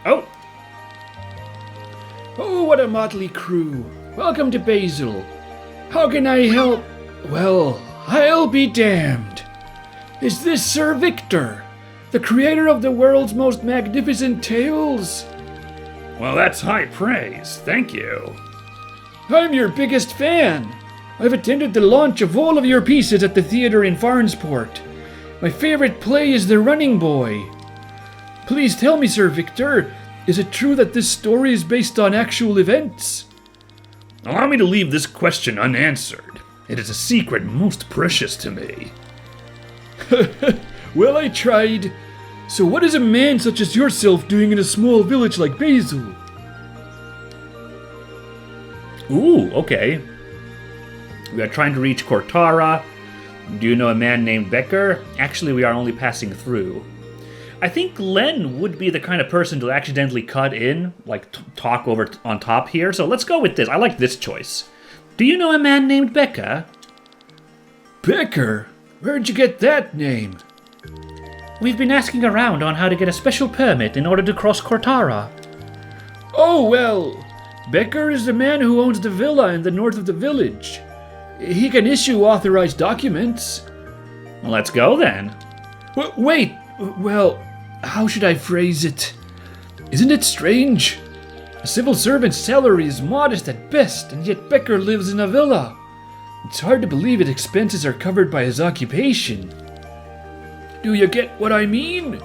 Oh! Oh, what a motley crew. Welcome to Basil. How can I help? Well, I'll be damned. Is this Sir Victor, the creator of the world's most magnificent tales? Well, that's high praise. Thank you. I'm your biggest fan. I've attended the launch of all of your pieces at the theater in Farnsport. My favorite play is The Running Boy. Please tell me, Sir Victor, is it true that this story is based on actual events? Allow me to leave this question unanswered. It is a secret most precious to me. Well, I tried. So what is a man such as yourself doing in a small village like Basil? Ooh, okay. We are trying to reach Cortara. Do you know a man named Becker? Actually, we are only passing through. I think Len would be the kind of person to accidentally cut in, like talk over on top here. So let's go with this. I like this choice. Do you know a man named Becker? Becker? Where'd you get that name? We've been asking around on how to get a special permit in order to cross Cortara. Oh, well, Becker is the man who owns the villa in the north of the village. He can issue authorized documents. Well, let's go then. Wait, well, how should I phrase it? Isn't it strange? A civil servant's salary is modest at best, and yet Becker lives in a villa. It's hard to believe his expenses are covered by his occupation. Do you get what I mean?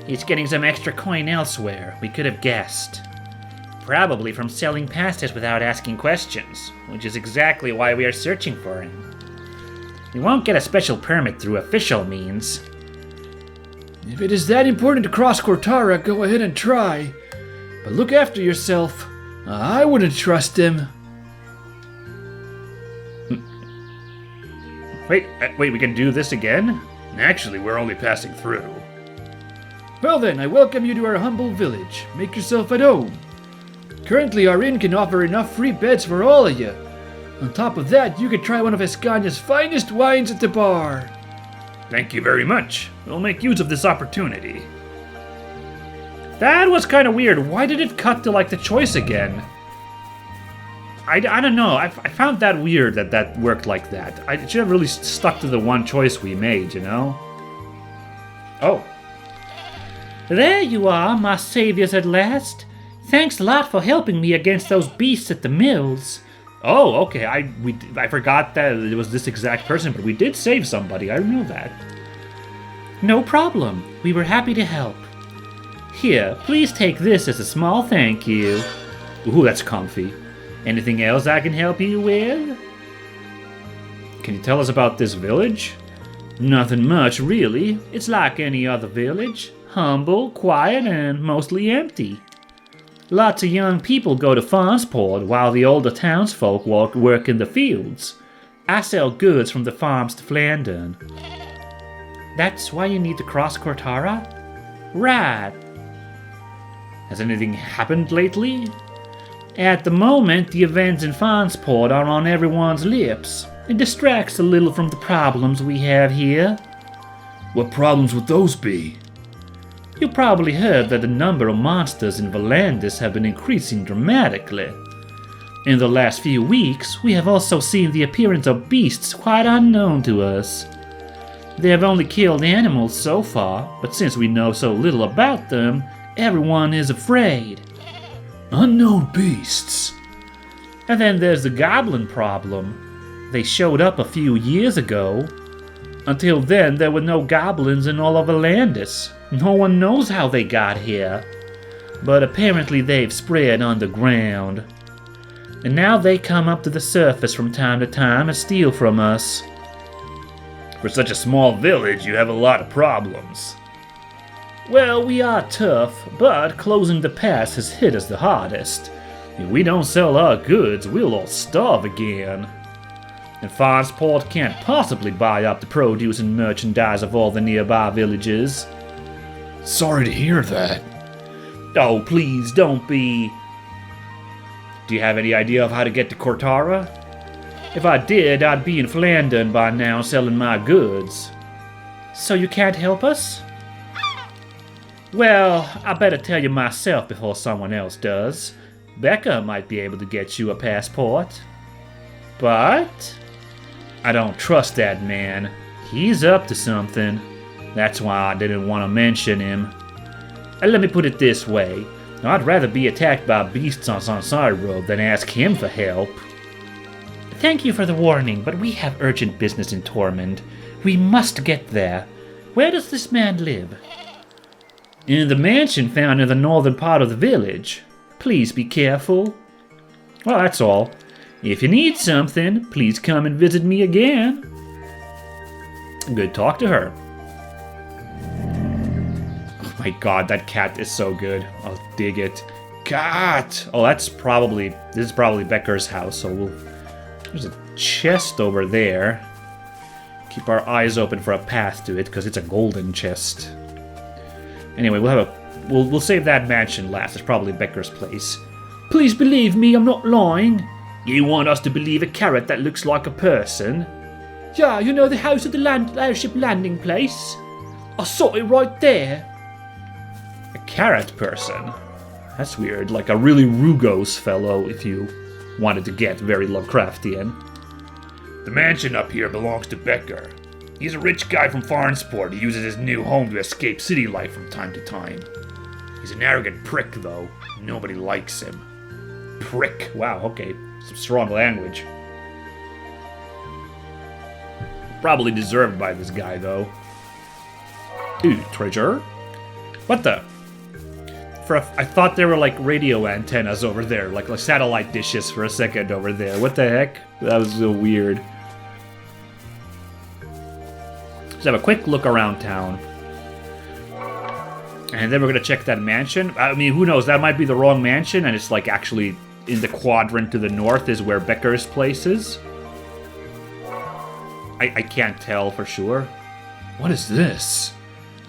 He's getting some extra coin elsewhere, we could have guessed. Probably from selling pastas without asking questions, which is exactly why we are searching for him. We won't get a special permit through official means. If it is that important to cross Cortara, go ahead and try. But look after yourself. I wouldn't trust him. Wait, we can do this again? Actually, we're only passing through. Well then, I welcome you to our humble village. Make yourself at home. Currently, our inn can offer enough free beds for all of you. On top of that, you can try one of Escania's finest wines at the bar. Thank you very much. We'll make use of this opportunity. That was kind of weird. Why did it cut to, like, the choice again? I don't know. I found that weird that worked like that. I should have really stuck to the one choice we made, you know? Oh. There you are, my saviors at last. Thanks a lot for helping me against those beasts at the mills. Oh, okay. I forgot that it was this exact person, but we did save somebody. I know that. No problem. We were happy to help. Here, please take this as a small thank you. Ooh, that's comfy. Anything else I can help you with? Can you tell us about this village? Nothing much, really. It's like any other village. Humble, quiet, and mostly empty. Lots of young people go to Farnsport while the older townsfolk work in the fields. I sell goods from the farms to Flandern. That's why you need to cross Cortara? Right. Has anything happened lately? At the moment, the events in Farnsport are on everyone's lips. It distracts a little from the problems we have here. What problems would those be? You probably heard that the number of monsters in Valandis have been increasing dramatically. In the last few weeks, we have also seen the appearance of beasts quite unknown to us. They have only killed animals so far, but since we know so little about them, everyone is afraid. Unknown beasts. And then there's the goblin problem. They showed up a few years ago. Until then, there were no goblins in all of Valandis. No one knows how they got here. But apparently they've spread underground. And now they come up to the surface from time to time and steal from us. For such a small village, you have a lot of problems. Well, we are tough, but closing the pass has hit us the hardest. If we don't sell our goods, we'll all starve again. And Farnsport can't possibly buy up the produce and merchandise of all the nearby villages. Sorry to hear that. Oh, please, don't be. Do you have any idea of how to get to Cortara? If I did, I'd be in Flandern by now selling my goods. So you can't help us? Well, I better tell you myself before someone else does. Becker might be able to get you a passport. But I don't trust that man. He's up to something. That's why I didn't want to mention him. And let me put it this way. I'd rather be attacked by beasts on some side road than ask him for help. Thank you for the warning, but we have urgent business in Tormund. We must get there. Where does this man live? In the mansion found in the northern part of the village. Please be careful. Well, that's all. If you need something, please come and visit me again. Good talk to her. Oh my god, that cat is so good. I'll dig it. Cat! Oh, this is probably Becker's house, so there's a chest over there. Keep our eyes open for a path to it, because it's a golden chest. Anyway, we'll save that mansion last. It's probably Becker's place. Please believe me, I'm not lying. You want us to believe a carrot that looks like a person? Yeah, you know the house at the airship landing place? I saw it right there. A carrot person? That's weird, like a really rugose fellow if you wanted to get very Lovecraftian. The mansion up here belongs to Becker. He's a rich guy from Farnsport who uses his new home to escape city life from time to time. He's an arrogant prick, though. Nobody likes him. Prick. Wow, okay. Some strong language. Probably deserved by this guy, though. Ooh, treasure? What the? I thought there were like radio antennas over there, like satellite dishes for a second over there. What the heck? That was so weird. Let's have a quick look around town. And then we're gonna check that mansion. I mean, who knows? That might be the wrong mansion, and it's like actually in the quadrant to the north is where Becker's place is. I can't tell for sure. What is this?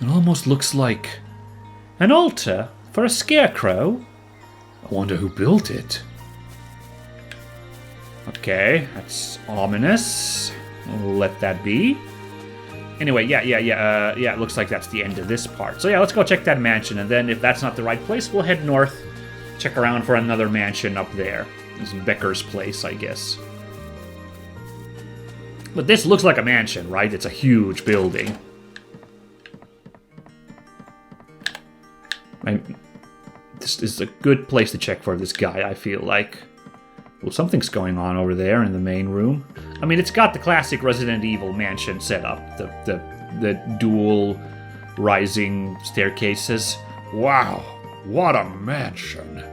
It almost looks like an altar for a scarecrow. I wonder who built it. Okay, that's ominous. We'll let that be. Anyway, yeah, it looks like that's the end of this part. So yeah, let's go check that mansion, and then if that's not the right place, we'll head north, check around for another mansion up there. This is Becker's place, I guess. But this looks like a mansion, right? It's a huge building. This is a good place to check for this guy, I feel like. Well, something's going on over there in the main room. I mean, it's got the classic Resident Evil mansion setup. The dual rising staircases. Wow, what a mansion.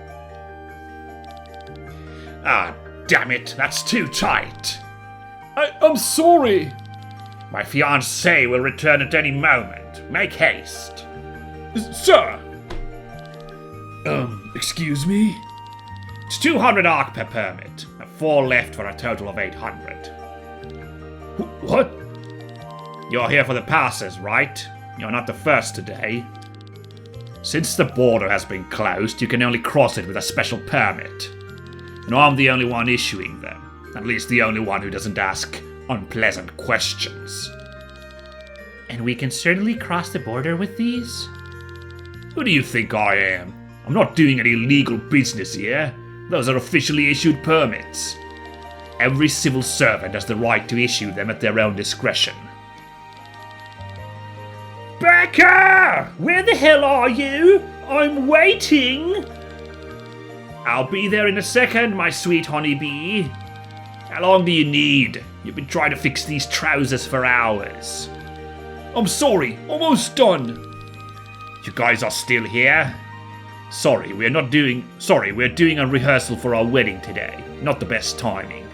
Ah, damn it, that's too tight. I'm sorry. My fiancée will return at any moment. Make haste. Sir! Excuse me? It's 200 arc per permit, and 4 left for a total of 800. What? You're here for the passes, right? You're not the first today. Since the border has been closed, you can only cross it with a special permit. And I'm the only one issuing them. At least the only one who doesn't ask unpleasant questions. And we can certainly cross the border with these? Who do you think I am? I'm not doing any illegal business here. Those are officially issued permits. Every civil servant has the right to issue them at their own discretion. Becker! Where the hell are you? I'm waiting! I'll be there in a second, my sweet honeybee. How long do you need? You've been trying to fix these trousers for hours. I'm sorry, almost done. You guys are still here? Sorry, we're doing a rehearsal for our wedding today. Not the best timing.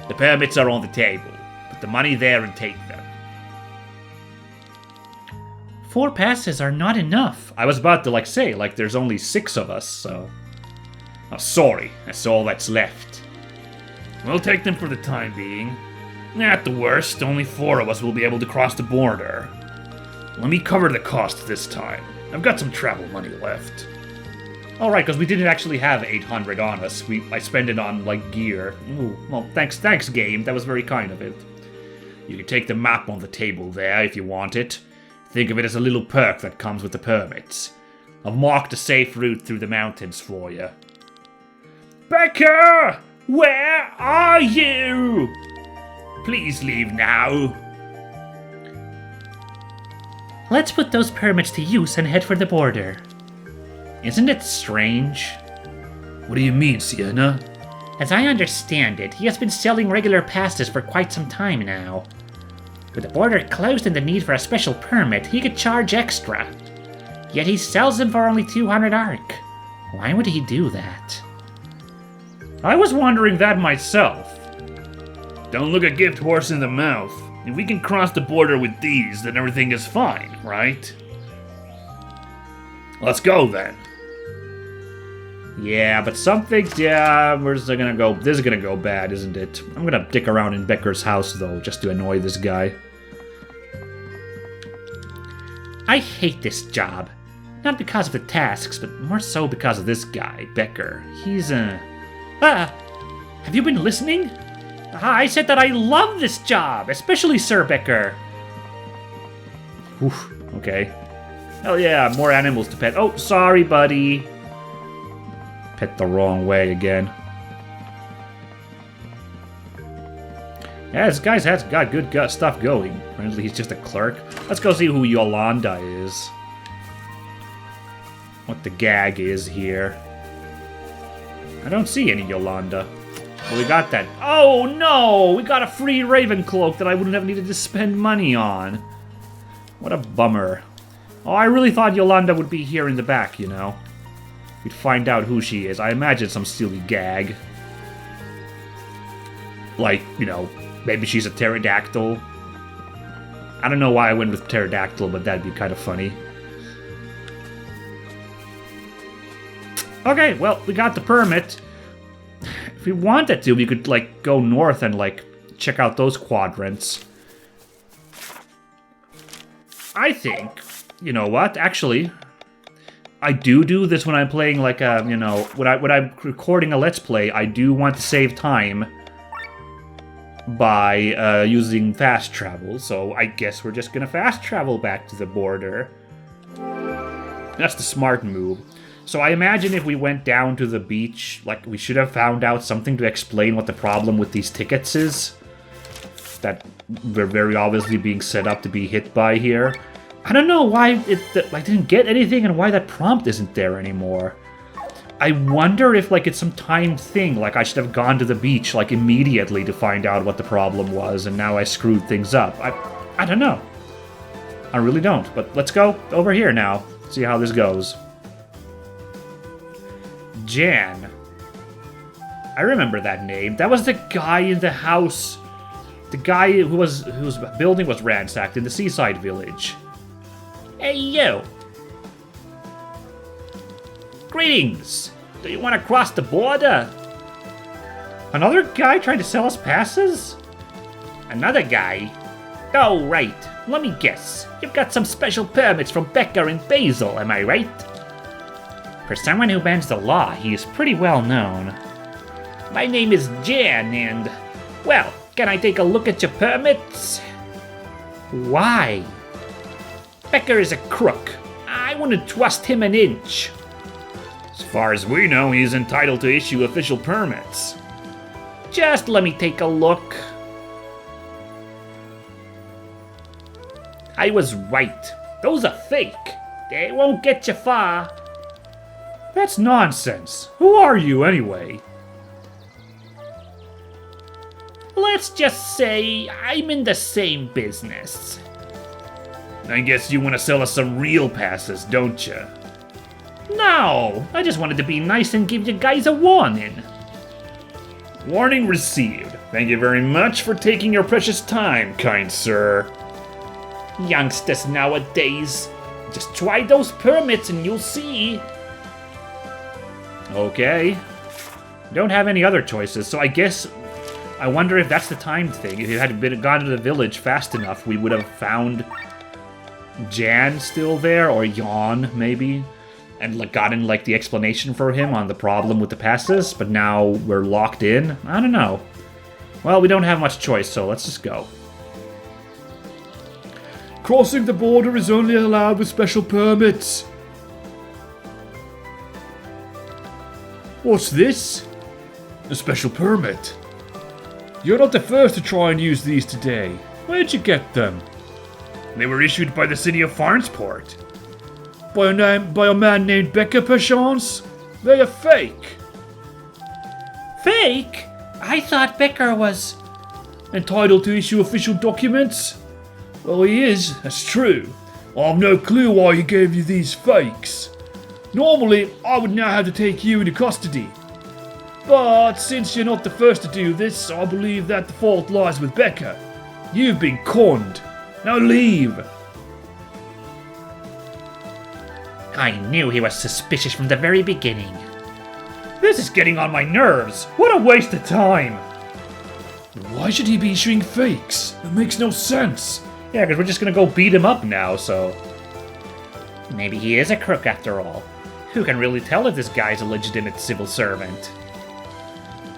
The permits are on the table. Put the money there and take them. 4 passes are not enough. I was about to say, there's only 6 of us, so... Oh, sorry, that's all that's left. We'll take them for the time being. At the worst, only 4 of us will be able to cross the border. Let me cover the cost this time. I've got some travel money left. Alright, because we didn't actually have 800 on us. I spent it on, gear. Ooh, well, thanks, game. That was very kind of it. You can take the map on the table there if you want it. Think of it as a little perk that comes with the permits. I've marked a safe route through the mountains for you. Becker! Where are you? Please leave now. Let's put those permits to use and head for the border. Isn't it strange? What do you mean, Sienna? As I understand it, he has been selling regular passes for quite some time now. With the border closed and the need for a special permit, he could charge extra. Yet he sells them for only 200 arc. Why would he do that? I was wondering that myself. Don't look a gift horse in the mouth. If we can cross the border with these, then everything is fine, right? Let's go then. Yeah, but some things, where's it gonna go? This is gonna go bad, isn't it? I'm gonna dick around in Becker's house, though, just to annoy this guy. I hate this job. Not because of the tasks, but more so because of this guy, Becker. He's, have you been listening? I said that I love this job, especially Sir Becker. Oof, okay. Hell yeah, more animals to pet. Oh, sorry, buddy. Pet the wrong way again. Yeah, this guy's got good stuff going. Apparently he's just a clerk. Let's go see who Yolanda is. What the gag is here. I don't see any Yolanda. Well, we got that. Oh no! We got a free Raven cloak that I wouldn't have needed to spend money on. What a bummer. Oh, I really thought Yolanda would be here in the back, you know. We'd find out who she is. I imagine some silly gag. Like, you know, maybe she's a pterodactyl. I don't know why I went with pterodactyl, but that'd be kind of funny. Okay, well, we got the permit. If we wanted to, we could, like, go north and, like, check out those quadrants. I think, you know what, actually, I do this when I'm playing, like, a, you know, when I'm recording a Let's Play, I do want to save time by using fast travel, so I guess we're just gonna fast travel back to the border. That's the smart move. So I imagine if we went down to the beach, like, we should have found out something to explain what the problem with these tickets is. That we're very obviously being set up to be hit by here. I don't know why I didn't get anything and why that prompt isn't there anymore. I wonder if, like, it's some timed thing, like I should have gone to the beach, like, immediately to find out what the problem was, and now I screwed things up. I don't know. I really don't, but let's go over here now, see how this goes. Jan. I remember that name. That was the guy in the house. The guy whose building was ransacked in the seaside village. Hey, you. Greetings. Do you want to cross the border? Another guy trying to sell us passes? Another guy? Oh, right. Let me guess. You've got some special permits from Becker and Basil, am I right? For someone who bends the law, he is pretty well known. My name is Jan, and, well, can I take a look at your permits? Why? Becker is a crook. I wouldn't trust him an inch. As far as we know, he's entitled to issue official permits. Just let me take a look. I was right. Those are fake. They won't get you far. That's nonsense. Who are you, anyway? Let's just say I'm in the same business. I guess you want to sell us some real passes, don't you? No, I just wanted to be nice and give you guys a warning. Warning received. Thank you very much for taking your precious time, kind sir. Youngsters nowadays. Just try those permits and you'll see. Okay. Don't have any other choices, so I guess... I wonder if that's the timed thing. If you had gone to the village fast enough, we would have found Jan still there, or Jan, maybe, and like gotten like the explanation for him on the problem with the passes, but now we're locked in? I don't know. Well, we don't have much choice, so let's just go. Crossing the border is only allowed with special permits. What's this? A special permit. You're not the first to try and use these today. Where'd you get them? They were issued by the city of Farnsport. By a man named Becker, perchance? They're fake. Fake? I thought Becker was... Entitled to issue official documents? Well, he is, that's true. I've no clue why he gave you these fakes. Normally, I would now have to take you into custody. But since you're not the first to do this, I believe that the fault lies with Becker. You've been conned. Now leave. I knew he was suspicious from the very beginning. This is getting on my nerves. What a waste of time. Why should he be issuing fakes? It makes no sense. Yeah, because we're just gonna go beat him up now, so... Maybe he is a crook after all. Who can really tell if this guy's a legitimate civil servant?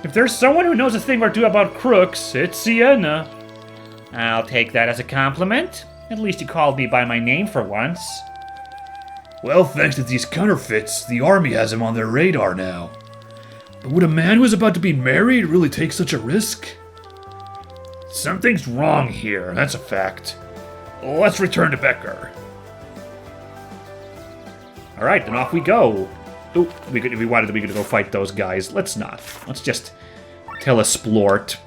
If there's someone who knows a thing or two about crooks, it's Sienna. I'll take that as a compliment. At least he called me by my name for once. Well, thanks to these counterfeits, the army has him on their radar now. But would a man who is about to be married really take such a risk? Something's wrong here, that's a fact. Let's return to Becker. Alright, then off we go. Ooh, if we wanted, we could go fight those guys. Let's not. Let's just telesplort.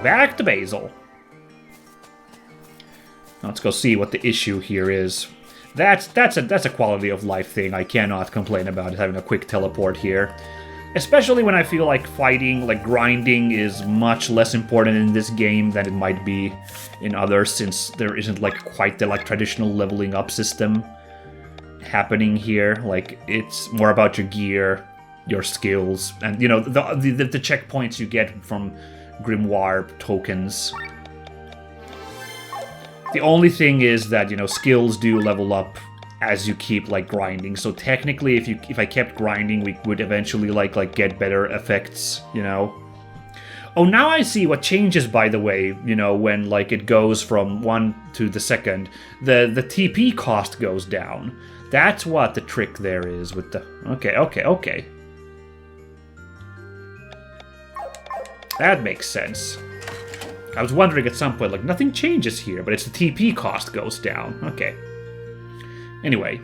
Back to Basil. Let's go see what the issue here is. That's a quality of life thing I cannot complain about, having a quick teleport here. Especially when I feel like fighting, like grinding, is much less important in this game than it might be in others, since there isn't like quite the like traditional leveling up system happening here. Like, it's more about your gear, your skills, and you know the checkpoints you get from grimoire tokens. The only thing is that, you know, skills do level up as you keep like grinding. So technically, if I kept grinding, we would eventually like get better effects, you know. Oh, now I see what changes, by the way, you know, when like it goes from one to the second. The TP cost goes down. That's what the trick there is with the... Okay. That makes sense. I was wondering at some point, like, nothing changes here, but it's the TP cost goes down. Okay. Anyway.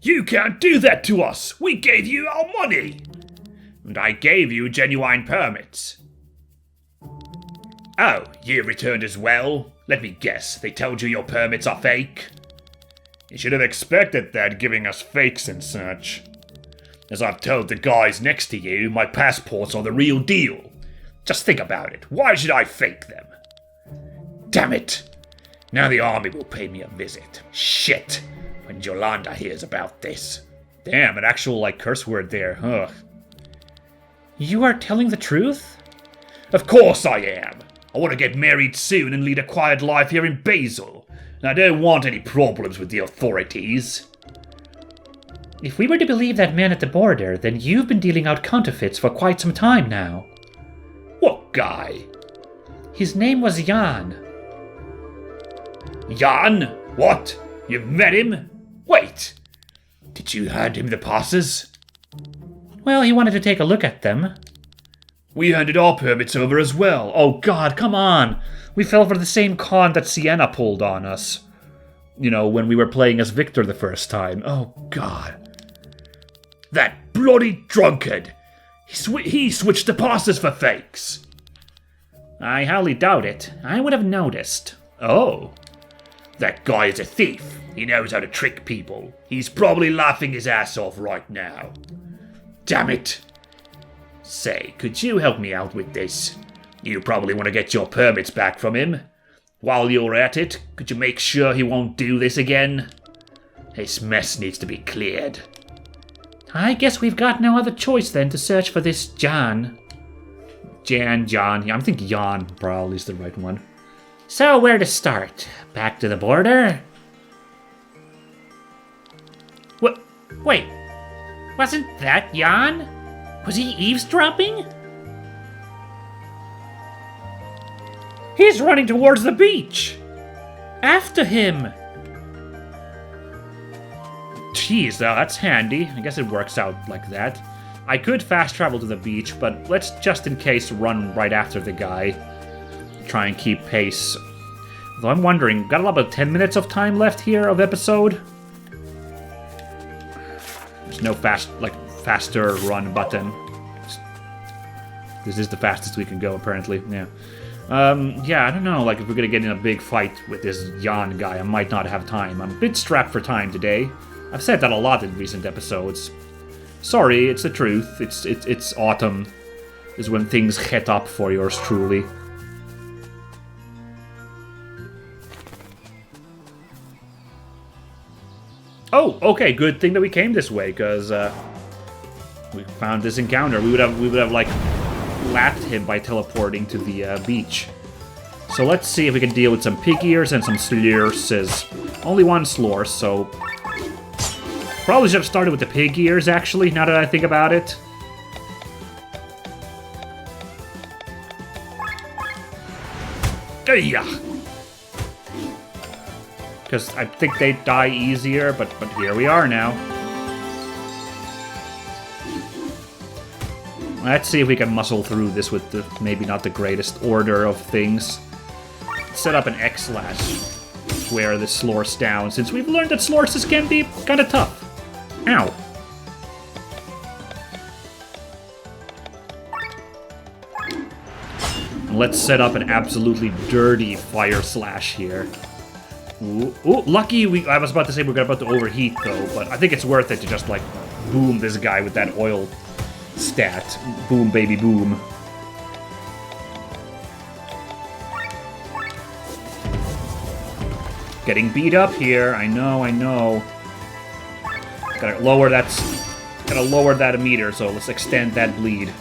You can't do that to us! We gave you our money! And I gave you genuine permits. Oh, you returned as well? Let me guess, they told you your permits are fake? You should have expected that, giving us fakes and such. As I've told the guys next to you, my passports are the real deal. Just think about it. Why should I fake them? Damn it! Now the army will pay me a visit. Shit! When Yolanda hears about this. Damn, an actual, like, curse word there. Ugh. You are telling the truth? Of course I am! I want to get married soon and lead a quiet life here in Basil. And I don't want any problems with the authorities. If we were to believe that man at the border, then you've been dealing out counterfeits for quite some time now. What guy? His name was Jan. Jan? What? You've met him? Wait! Did you hand him the passes? Well, he wanted to take a look at them. We handed our permits over as well. Oh god, come on! We fell for the same con that Sienna pulled on us. You know, when we were playing as Victor the first time. Oh god. That bloody drunkard! He switched the passes for fakes! I highly doubt it. I would have noticed. Oh. That guy is a thief. He knows how to trick people. He's probably laughing his ass off right now. Damn it. Say, could you help me out with this? You probably want to get your permits back from him. While you're at it, could you make sure he won't do this again? This mess needs to be cleared. I guess we've got no other choice then to search for this John. John. Yeah, I'm thinking Jan probably is the right one. So where to start? Back to the border? What? Wait. Wasn't that Jan? Was he eavesdropping? He's running towards the beach! After him! Jeez, that's handy. I guess it works out like that. I could fast travel to the beach, but let's just in case run right after the guy. Try and keep pace. Though I'm wondering, got about 10 minutes of time left here of episode? There's no faster run button. This is the fastest we can go, apparently. Yeah. Yeah, I don't know, like, if we're gonna get in a big fight with this Jan guy, I might not have time. I'm a bit strapped for time today. I've said that a lot in recent episodes. Sorry, it's the truth. It's autumn is when things heat up for yours truly. Oh, okay, good thing that we came this way, because we found this encounter. We would have like lapped him by teleporting to the beach. So let's see if we can deal with some pig ears and some slurses. Only one slurse, so probably should have started with the pig ears, actually, now that I think about it. Yeah. Because I think they die easier, but here we are now. Let's see if we can muscle through this with the maybe not the greatest order of things. Set up an X/, wear the slurse down, since we've learned that slurses can be kind of tough. Ow. And let's set up an absolutely dirty fire slash here. Ooh, lucky I was about to say we're about to overheat, though, but I think it's worth it to just, like, boom this guy with that oil stat. Boom, baby, boom. Getting beat up here. I know. Gotta lower that meter, so let's extend that bleed.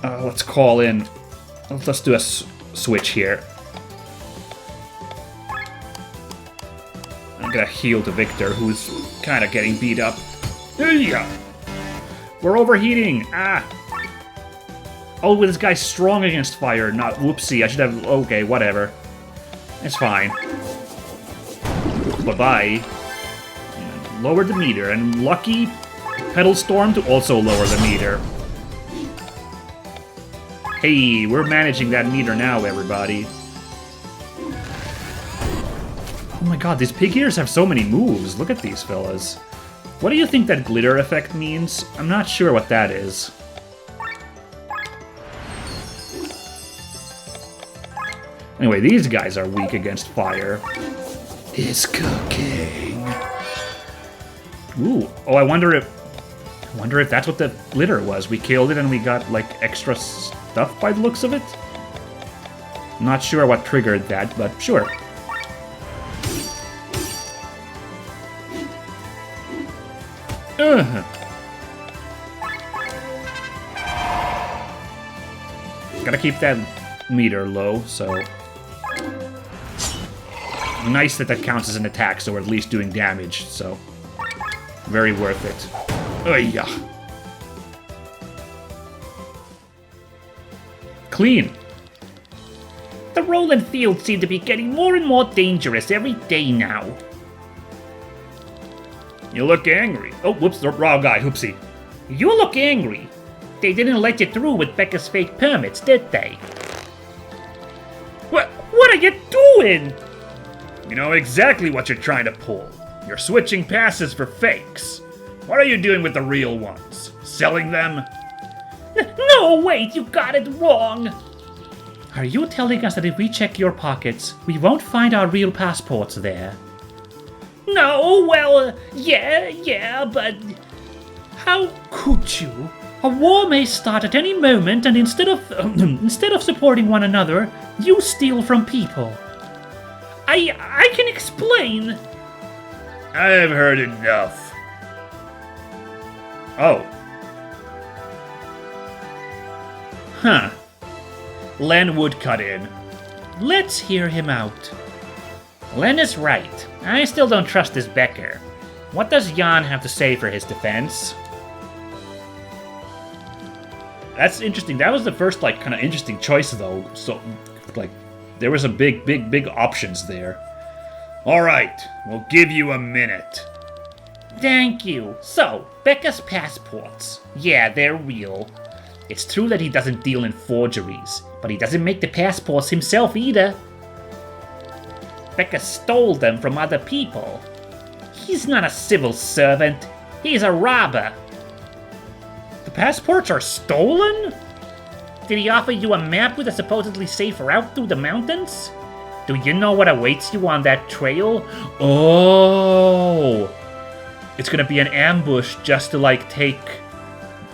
Let's call in. Let's do a switch here. I'm gonna heal to Victor, who's kind of getting beat up. Yeah. We're overheating. Ah. Oh, this guy's strong against fire. Not whoopsie. I should have. Okay, whatever. It's fine. Bye-bye. Lower the meter, and lucky Pedal Storm to also lower the meter. Hey, we're managing that meter now, everybody. Oh my god, these pig ears have so many moves. Look at these fellas. What do you think that glitter effect means? I'm not sure what that is. Anyway, these guys are weak against fire. It's cooking. Ooh. Oh, I wonder if that's what the glitter was. We killed it and we got, like, extra stuff by the looks of it. Not sure what triggered that, but sure. Gotta keep that meter low, so... Nice that counts as an attack, so we're at least doing damage, so... Very worth it. Yeah. Clean. The rolling fields seem to be getting more and more dangerous every day now. You look angry. Oh, whoops, the wrong guy, oopsie. You look angry. They didn't let you through with Becker's fake permits, did they? What are you doing? You know exactly what you're trying to pull. You're switching passes for fakes. What are you doing with the real ones? Selling them? No, wait, you got it wrong. Are you telling us that if we check your pockets, we won't find our real passports there? No, well, yeah, but... How could you? A war may start at any moment, and instead of supporting one another, you steal from people. I can explain. I've heard enough. Oh. Huh. Len would cut in. Let's hear him out. Len is right. I still don't trust this Becker. What does Jan have to say for his defense? That's interesting. That was the first, like, kind of interesting choice, though. So, like, there was a big options there. All right, we'll give you a minute. Thank you. So, Becker's passports. Yeah, they're real. It's true that he doesn't deal in forgeries, but he doesn't make the passports himself either. Becker stole them from other people. He's not a civil servant. He's a robber. The passports are stolen? Did he offer you a map with a supposedly safe route through the mountains? Do you know what awaits you on that trail? Oh! It's gonna be an ambush just to, like, take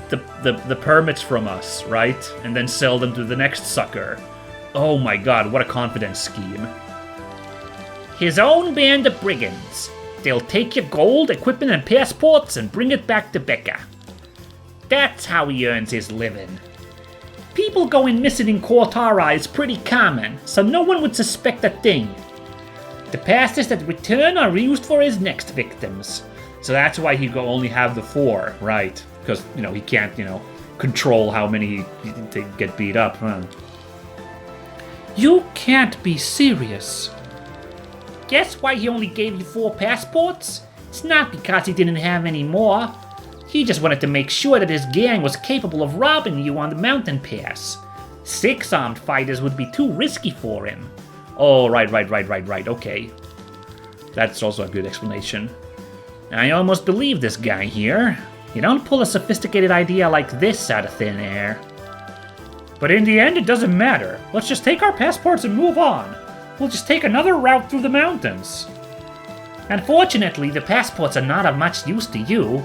the permits from us, right? And then sell them to the next sucker. Oh my god, what a confidence scheme. His own band of brigands. They'll take your gold, equipment, and passports and bring it back to Becker. That's how he earns his living. People going missing in Cortara is pretty common, so no one would suspect a thing. The passes that return are used for his next victims. So that's why he will only have the 4, right? Because, you know, he can't, you know, control how many they get beat up. Huh? You can't be serious. Guess why he only gave you 4 passports? It's not because he didn't have any more. He just wanted to make sure that his gang was capable of robbing you on the mountain pass. 6 armed fighters would be too risky for him. Oh, right, okay. That's also a good explanation. I almost believe this guy here. You don't pull a sophisticated idea like this out of thin air. But in the end, it doesn't matter. Let's just take our passports and move on. We'll just take another route through the mountains. Unfortunately, the passports are not of much use to you.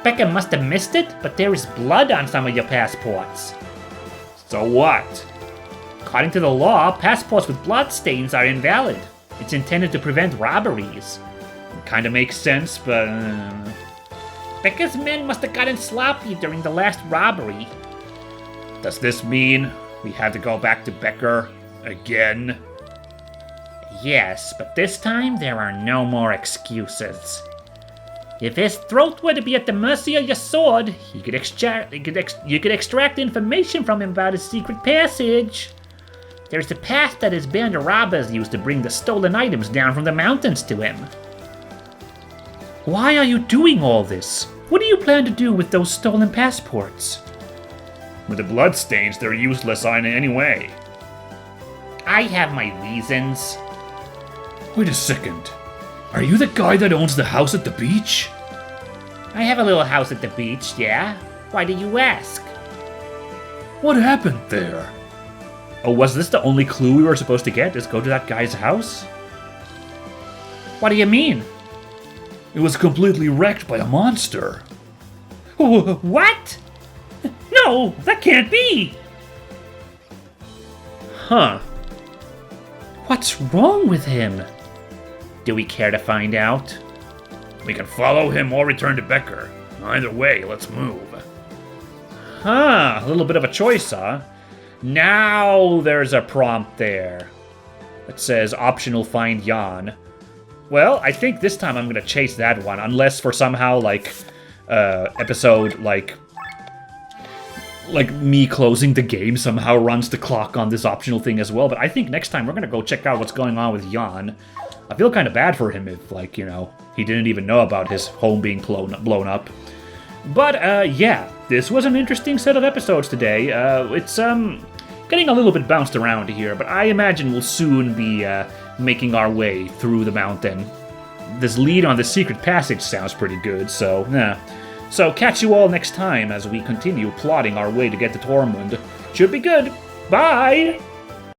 Becker must have missed it, but there is blood on some of your passports. So what? According to the law, passports with blood stains are invalid. It's intended to prevent robberies. Kinda makes sense, but... Becker's men must have gotten sloppy during the last robbery. Does this mean we have to go back to Becker again? Yes, but this time there are no more excuses. If his throat were to be at the mercy of your sword, you could extract information from him about his secret passage. There's a path that his band of robbers used to bring the stolen items down from the mountains to him. Why are you doing all this? What do you plan to do with those stolen passports? With the bloodstains, they're useless in any way. I have my reasons. Wait a second. Are you the guy that owns the house at the beach? I have a little house at the beach, yeah? Why do you ask? What happened there? Oh, was this the only clue we were supposed to get? Is go to that guy's house? What do you mean? It was completely wrecked by a monster. What? No, that can't be! Huh. What's wrong with him? Do we care to find out? We can follow him or return to Becker. Either way, let's move. Huh, a little bit of a choice, huh? Now there's a prompt there. It says optional find Jan. Well, I think this time I'm gonna chase that one, unless for somehow, like, episode, like me closing the game somehow runs the clock on this optional thing as well. But I think next time we're gonna go check out what's going on with Jan. I feel kind of bad for him if, like, you know, he didn't even know about his home being blown up. But, yeah, this was an interesting set of episodes today. It's, getting a little bit bounced around here, but I imagine we'll soon be, making our way through the mountain. This lead on the secret passage sounds pretty good, so, yeah. So, catch you all next time as we continue plotting our way to get to Tormund. Should be good. Bye!